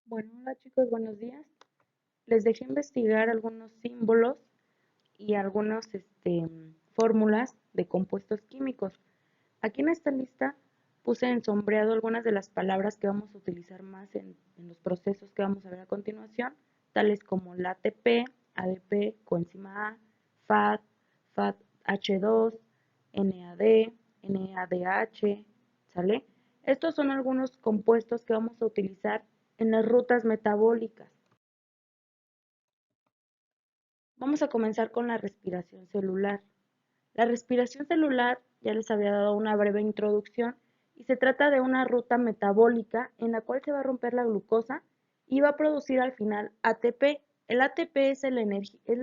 Bueno, hola chicos, buenos días. Les dejé investigar algunos símbolos y algunas fórmulas de compuestos químicos. Aquí en esta lista puse en sombreado algunas de las palabras que vamos a utilizar más en los procesos que vamos a ver a continuación, tales como la ATP, ADP, coenzima A, FAD, FADH2, NAD, NADH, ¿sale? Estos son algunos compuestos que vamos a utilizar en las rutas metabólicas. Vamos a comenzar con la respiración celular. La respiración celular ya les había dado una breve introducción y se trata de una ruta metabólica en la cual se va a romper la glucosa y va a producir al final ATP. El ATP es la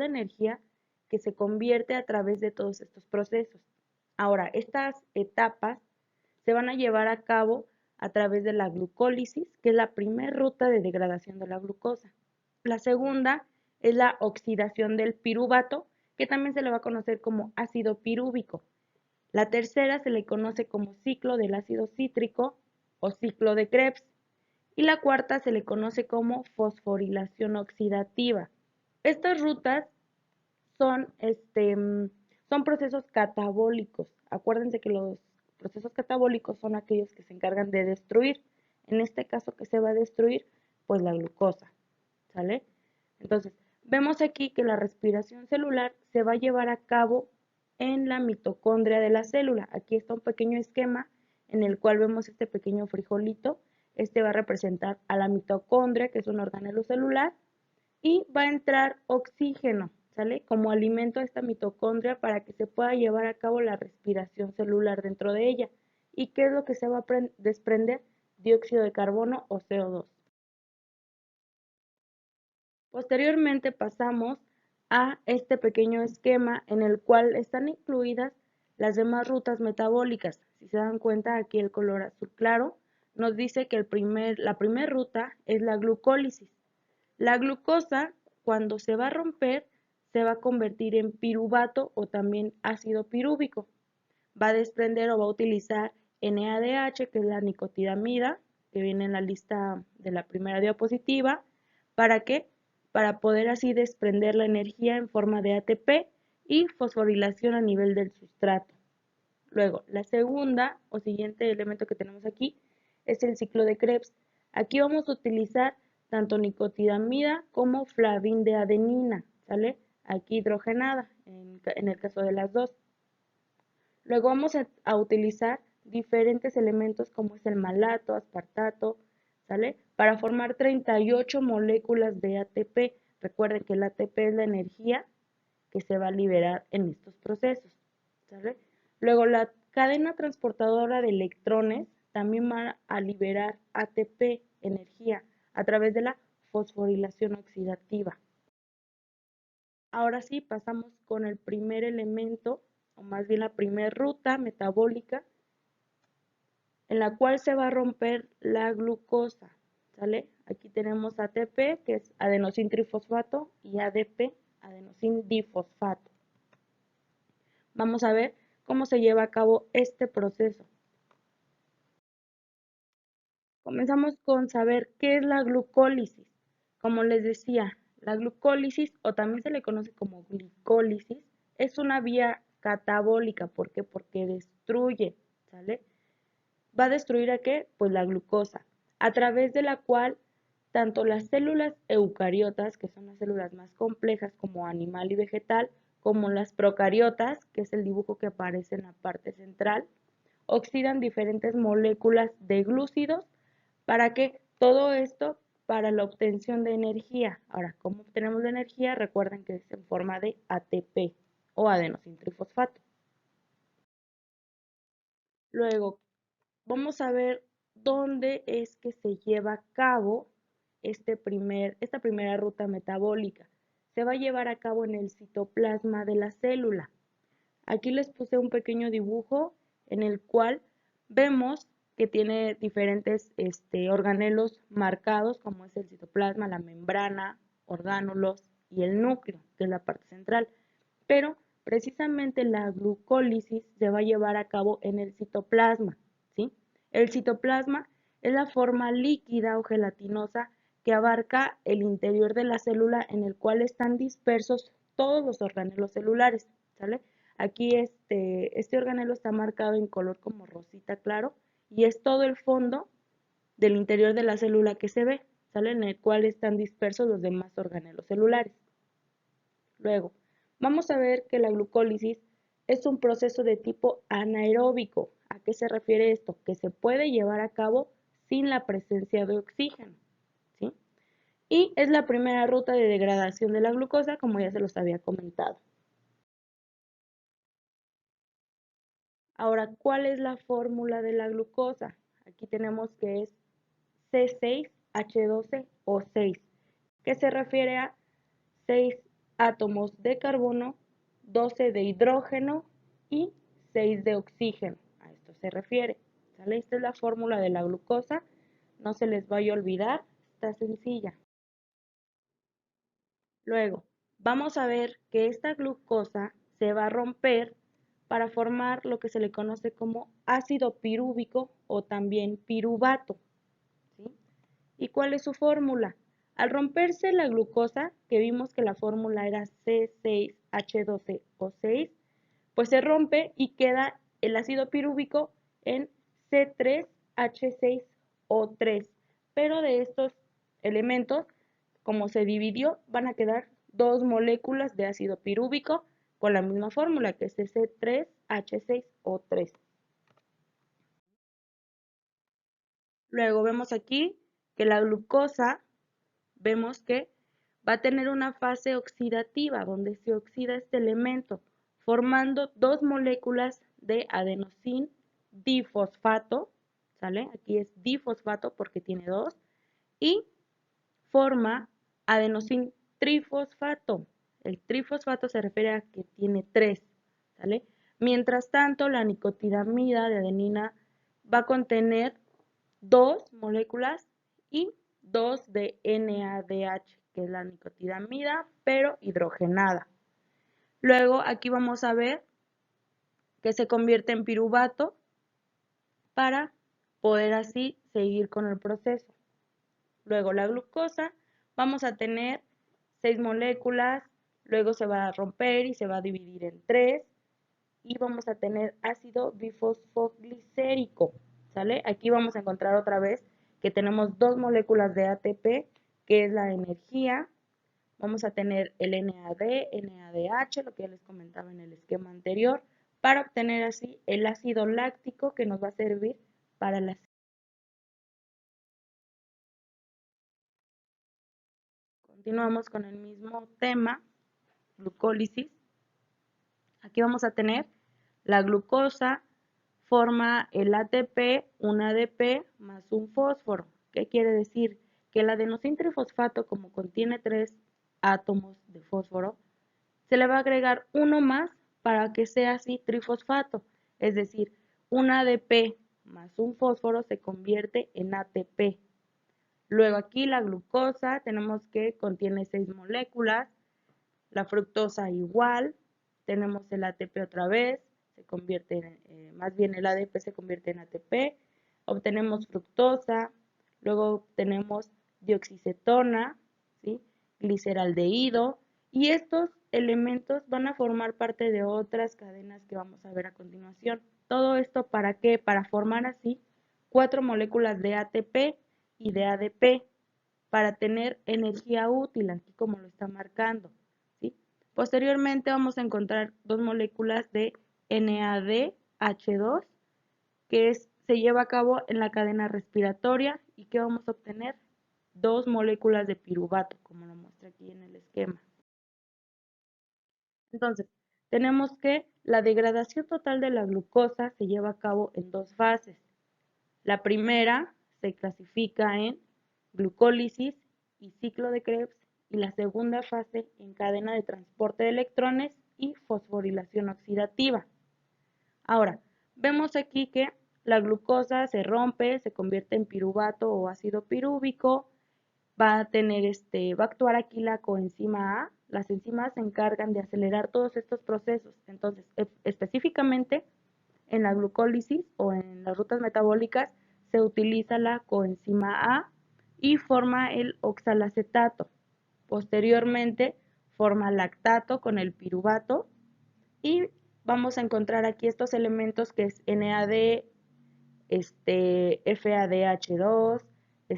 energía que se convierte a través de todos estos procesos. Ahora, estas etapas se van a llevar a cabo a través de la glucólisis, que es la primera ruta de degradación de la glucosa. La segunda es la oxidación del piruvato, que también se le va a conocer como ácido pirúvico. La tercera se le conoce como ciclo del ácido cítrico o ciclo de Krebs. Y la cuarta se le conoce como fosforilación oxidativa. Estas rutas son, son procesos catabólicos. Acuérdense que los procesos catabólicos son aquellos que se encargan de destruir. En este caso, ¿qué se va a destruir? Pues la glucosa, ¿sale? Entonces, vemos aquí que la respiración celular se va a llevar a cabo en la mitocondria de la célula. Aquí está un pequeño esquema en el cual vemos este pequeño frijolito. Este va a representar a la mitocondria, que es un organelo celular, y va a entrar oxígeno, ¿sale? Como alimento a esta mitocondria para que se pueda llevar a cabo la respiración celular dentro de ella. ¿Y qué es lo que se va a desprender? Dióxido de carbono o CO2. Posteriormente pasamos a este pequeño esquema en el cual están incluidas las demás rutas metabólicas. Si se dan cuenta, aquí el color azul claro nos dice que la primera ruta es la glucólisis. La glucosa, cuando se va a romper, se va a convertir en piruvato o también ácido pirúvico. Va a desprender o va a utilizar NADH, que es la nicotinamida, que viene en la lista de la primera diapositiva. ¿Para qué? Para poder así desprender la energía en forma de ATP y fosforilación a nivel del sustrato. Luego, la segunda o siguiente elemento que tenemos aquí es el ciclo de Krebs. Aquí vamos a utilizar tanto nicotinamida como flavindeadenina, ¿sale? Aquí hidrogenada, en el caso de las dos. Luego vamos a utilizar diferentes elementos como es el malato, aspartato, ¿sale? Para formar 38 moléculas de ATP. Recuerden que el ATP es la energía que se va a liberar en estos procesos, ¿sale? Luego la cadena transportadora de electrones también va a liberar ATP, energía, a través de la fosforilación oxidativa. Ahora sí, pasamos con el primer elemento, o más bien la primera ruta metabólica, en la cual se va a romper la glucosa, ¿sale? Aquí tenemos ATP, que es adenosín trifosfato, y ADP, adenosín difosfato. Vamos a ver cómo se lleva a cabo este proceso. Comenzamos con saber qué es la glucólisis. Como les decía, la glucólisis, o también se le conoce como glicólisis, es una vía catabólica. ¿Por qué? Porque destruye, ¿sale? ¿Va a destruir a qué? Pues la glucosa, a través de la cual tanto las células eucariotas, que son las células más complejas como animal y vegetal, como las procariotas, que es el dibujo que aparece en la parte central, oxidan diferentes moléculas de glúcidos para que todo esto para la obtención de energía. Ahora, ¿cómo obtenemos la energía? Recuerden que es en forma de ATP o adenosintrifosfato. Luego, vamos a ver dónde es que se lleva a cabo esta primera ruta metabólica. Se va a llevar a cabo en el citoplasma de la célula. Aquí les puse un pequeño dibujo en el cual vemos que tiene diferentes organelos marcados, como es el citoplasma, la membrana, orgánulos y el núcleo, que es la parte central. Pero precisamente la glucólisis se va a llevar a cabo en el citoplasma, ¿sí? El citoplasma es la forma líquida o gelatinosa que abarca el interior de la célula en el cual están dispersos todos los organelos celulares, ¿sale? Aquí este organelo está marcado en color como rosita claro y es todo el fondo del interior de la célula que se ve, ¿sale? En el cual están dispersos los demás organelos celulares. Luego, vamos a ver que la glucólisis es un proceso de tipo anaeróbico. ¿A qué se refiere esto? Que se puede llevar a cabo sin la presencia de oxígeno, ¿sí? Y es la primera ruta de degradación de la glucosa, como ya se los había comentado. Ahora, ¿cuál es la fórmula de la glucosa? Aquí tenemos que es C6H12O6, que se refiere a 6 átomos de carbono, 12 de hidrógeno y 6 de oxígeno. A esto se refiere, ¿sale? Esta es la fórmula de la glucosa, no se les vaya a olvidar, está sencilla. Luego, vamos a ver que esta glucosa se va a romper para formar lo que se le conoce como ácido pirúvico o también piruvato, ¿sí? ¿Y cuál es su fórmula? Al romperse la glucosa, que vimos que la fórmula era C6H12O6, pues se rompe y queda el ácido pirúvico en C3H6O3. Pero de estos elementos, como se dividió, van a quedar dos moléculas de ácido pirúvico con la misma fórmula, que es C3H6O3. Luego vemos aquí que la glucosa, vemos que va a tener una fase oxidativa, donde se oxida este elemento, formando dos moléculas de adenosín difosfato, ¿sale? Aquí es difosfato porque tiene dos, y forma adenosín trifosfato. El trifosfato se refiere a que tiene tres, ¿sale? Mientras tanto, la nicotinamida de adenina va a contener dos moléculas y dos de NADH, que es la nicotinamida, pero hidrogenada. Luego aquí vamos a ver que se convierte en piruvato para poder así seguir con el proceso. Luego la glucosa, vamos a tener 6 moléculas, luego se va a romper y se va a dividir en 3 y vamos a tener ácido bifosfoglicérico, ¿sale? Aquí vamos a encontrar otra vez que tenemos dos moléculas de ATP, que es la energía. Vamos a tener el NAD, NADH, lo que ya les comentaba en el esquema anterior, para obtener así el ácido láctico que nos va a servir para la... Continuamos con el mismo tema, glucólisis. Aquí vamos a tener la glucosa, forma el ATP, un ADP más un fósforo. ¿Qué quiere decir? Que el adenosín trifosfato, como contiene 3 átomos de fósforo, se le va a agregar uno más para que sea así trifosfato. Es decir, un ADP más un fósforo se convierte en ATP. Luego aquí la glucosa, tenemos que contiene 6 moléculas, la fructosa igual, tenemos el ATP otra vez, se convierte en, más bien el ADP se convierte en ATP, obtenemos fructosa, luego obtenemos dioxicetona, ¿sí? Gliceraldehído, y estos elementos van a formar parte de otras cadenas que vamos a ver a continuación. ¿Todo esto para qué? Para formar así 4 moléculas de ATP y de ADP para tener energía útil, aquí como lo está marcando, ¿sí? Posteriormente vamos a encontrar dos moléculas de NADH2, se lleva a cabo en la cadena respiratoria y que vamos a obtener dos moléculas de piruvato, como lo muestra aquí en el esquema. Entonces, tenemos que la degradación total de la glucosa se lleva a cabo en dos fases. La primera se clasifica en glucólisis y ciclo de Krebs y la segunda fase en cadena de transporte de electrones y fosforilación oxidativa. Ahora, vemos aquí que la glucosa se rompe, se convierte en piruvato o ácido pirúvico, va a actuar aquí la coenzima A. Las enzimas se encargan de acelerar todos estos procesos. Entonces, específicamente en la glucólisis o en las rutas metabólicas se utiliza la coenzima A y forma el oxalacetato. Posteriormente forma lactato con el piruvato y vamos a encontrar aquí estos elementos que es NAD, FADH2,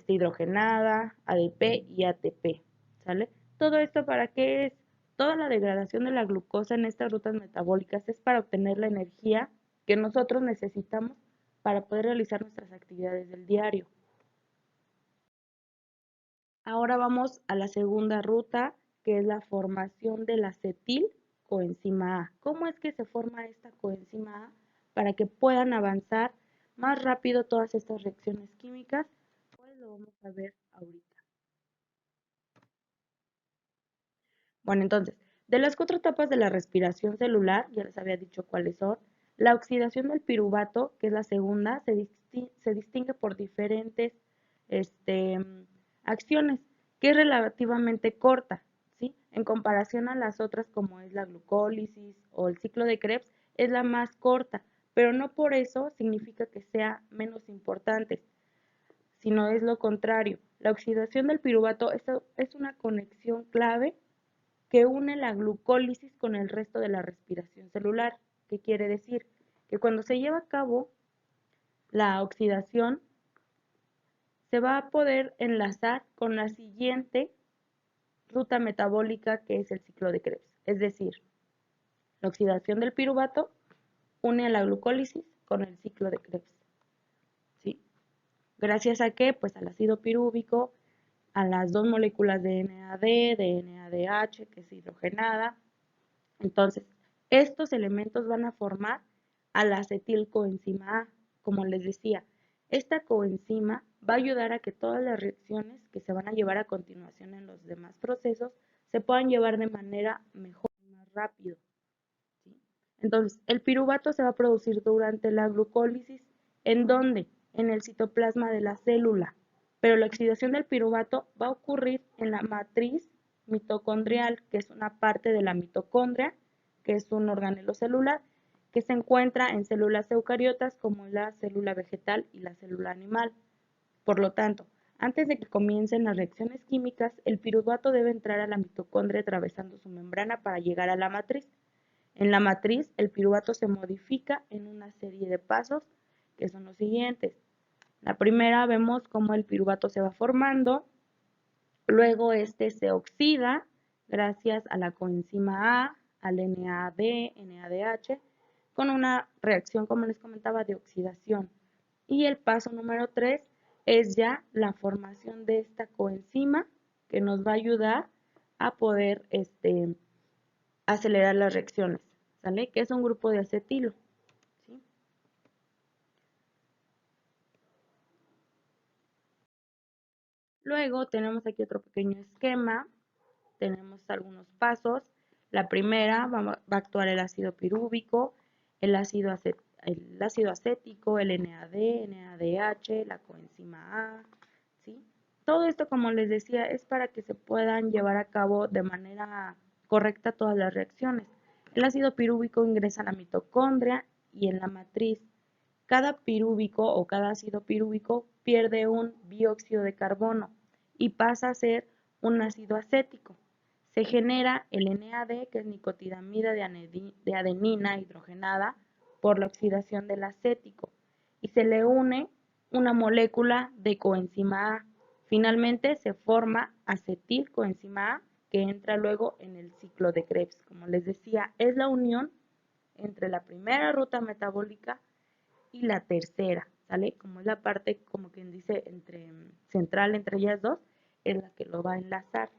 hidrogenada, ADP y ATP, ¿sale? Todo esto para qué es, toda la degradación de la glucosa en estas rutas metabólicas es para obtener la energía que nosotros necesitamos para poder realizar nuestras actividades del diario. Ahora vamos a la segunda ruta, que es la formación del acetilcoenzima A. ¿Cómo es que se forma esta coenzima A? Para que puedan avanzar más rápido todas estas reacciones químicas, pues lo vamos a ver ahorita. Bueno, entonces, de las 4 etapas de la respiración celular, ya les había dicho cuáles son. La oxidación del piruvato, que es la segunda, se distingue por diferentes acciones, que es relativamente corta, ¿sí? En comparación a las otras como es la glucólisis o el ciclo de Krebs, es la más corta, pero no por eso significa que sea menos importante, sino es lo contrario. La oxidación del piruvato es una conexión clave que une la glucólisis con el resto de la respiración celular. ¿Qué quiere decir? Que cuando se lleva a cabo la oxidación, se va a poder enlazar con la siguiente ruta metabólica que es el ciclo de Krebs. Es decir, la oxidación del piruvato une a la glucólisis con el ciclo de Krebs. ¿Sí? ¿Gracias a qué? Pues al ácido pirúvico, a las dos moléculas de NAD, de NADH, que es hidrogenada. Entonces, estos elementos van a formar a la acetilcoenzima A. Como les decía, esta coenzima va a ayudar a que todas las reacciones que se van a llevar a continuación en los demás procesos se puedan llevar de manera mejor y más rápido. ¿Sí? Entonces, el piruvato se va a producir durante la glucólisis. ¿En dónde? En el citoplasma de la célula. Pero la oxidación del piruvato va a ocurrir en la matriz mitocondrial, que es una parte de la mitocondria, que es un organelo celular, que se encuentra en células eucariotas como la célula vegetal y la célula animal. Por lo tanto, antes de que comiencen las reacciones químicas, el piruvato debe entrar a la mitocondria atravesando su membrana para llegar a la matriz. En la matriz, el piruvato se modifica en una serie de pasos que son los siguientes. La primera vemos cómo el piruvato se va formando, luego este se oxida gracias a la coenzima A, al NAD, NADH, con una reacción, como les comentaba, de oxidación. Y el paso número 3 es ya la formación de esta coenzima que nos va a ayudar a poder acelerar las reacciones, ¿sale? Que es un grupo de acetilo, ¿sí? Luego tenemos aquí otro pequeño esquema, tenemos algunos pasos. La primera va a actuar el ácido pirúvico, el ácido acético, el NAD, NADH, la coenzima A, ¿sí? Todo esto, como les decía, es para que se puedan llevar a cabo de manera correcta todas las reacciones. El ácido pirúvico ingresa a la mitocondria y en la matriz. Cada pirúvico o cada ácido pirúvico pierde un dióxido de carbono y pasa a ser un ácido acético. Se genera el NAD, que es nicotinamida de adenina hidrogenada, por la oxidación del acético y se le une una molécula de coenzima A. Finalmente se forma acetilcoenzima A, que entra luego en el ciclo de Krebs. Como les decía, es la unión entre la primera ruta metabólica y la tercera, ¿sale? Como es la parte, como quien dice, central entre ellas dos, es la que lo va a enlazar.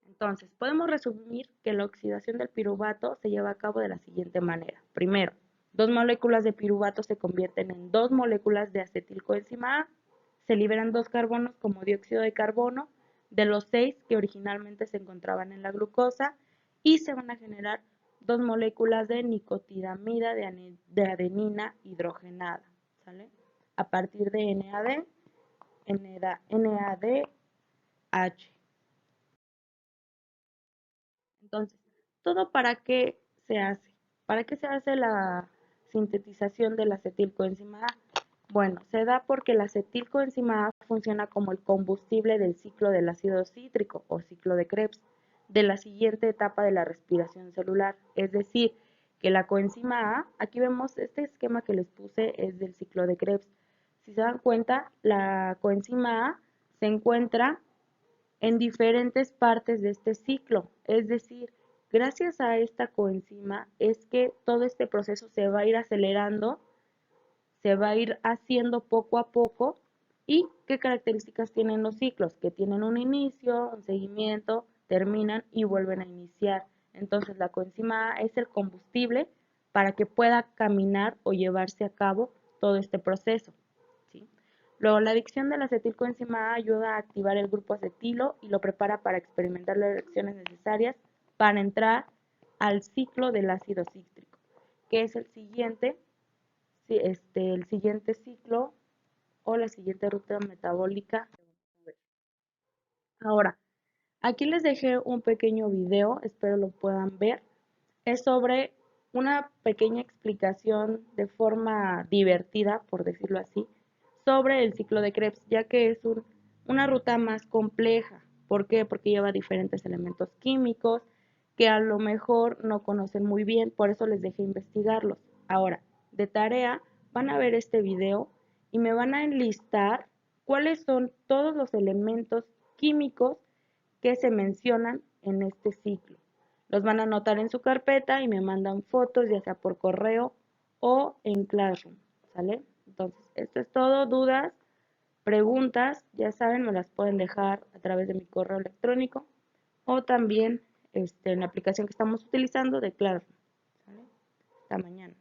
Entonces, podemos resumir que la oxidación del piruvato se lleva a cabo de la siguiente manera. Primero, dos moléculas de piruvato se convierten en dos moléculas de acetilcoenzima A, se liberan dos carbonos como dióxido de carbono de los 6 que originalmente se encontraban en la glucosa y se van a generar dos moléculas de nicotinamida de adenina hidrogenada, ¿sale? A partir de NADH. Entonces, ¿todo para qué se hace? ¿Para qué se hace la sintetización de la acetilcoenzima A? Bueno, se da porque la acetilcoenzima A funciona como el combustible del ciclo del ácido cítrico o ciclo de Krebs de la siguiente etapa de la respiración celular, es decir, que la coenzima A, aquí vemos este esquema que les puse es del ciclo de Krebs. Si se dan cuenta, la coenzima A se encuentra en diferentes partes de este ciclo, es decir, gracias a esta coenzima es que todo este proceso se va a ir acelerando, se va a ir haciendo poco a poco. ¿Y qué características tienen los ciclos? Que tienen un inicio, un seguimiento, terminan y vuelven a iniciar. Entonces la coenzima A es el combustible para que pueda caminar o llevarse a cabo todo este proceso, ¿sí? Luego, la adicción de la acetilcoenzima A ayuda a activar el grupo acetilo y lo prepara para experimentar las reacciones necesarias para entrar al ciclo del ácido cítrico, que es el siguiente ciclo o la siguiente ruta metabólica. Ahora, aquí les dejé un pequeño video, espero lo puedan ver. Es sobre una pequeña explicación de forma divertida, por decirlo así, sobre el ciclo de Krebs, ya que es una ruta más compleja. ¿Por qué? Porque lleva diferentes elementos químicos que a lo mejor no conocen muy bien, por eso les dejé investigarlos. Ahora, de tarea, van a ver este video y me van a enlistar cuáles son todos los elementos químicos que se mencionan en este ciclo. Los van a anotar en su carpeta y me mandan fotos, ya sea por correo o en Classroom, ¿sale? Entonces, esto es todo. Dudas, preguntas, ya saben, me las pueden dejar a través de mi correo electrónico o también en la aplicación que estamos utilizando de Classroom, ¿sale? Hasta mañana.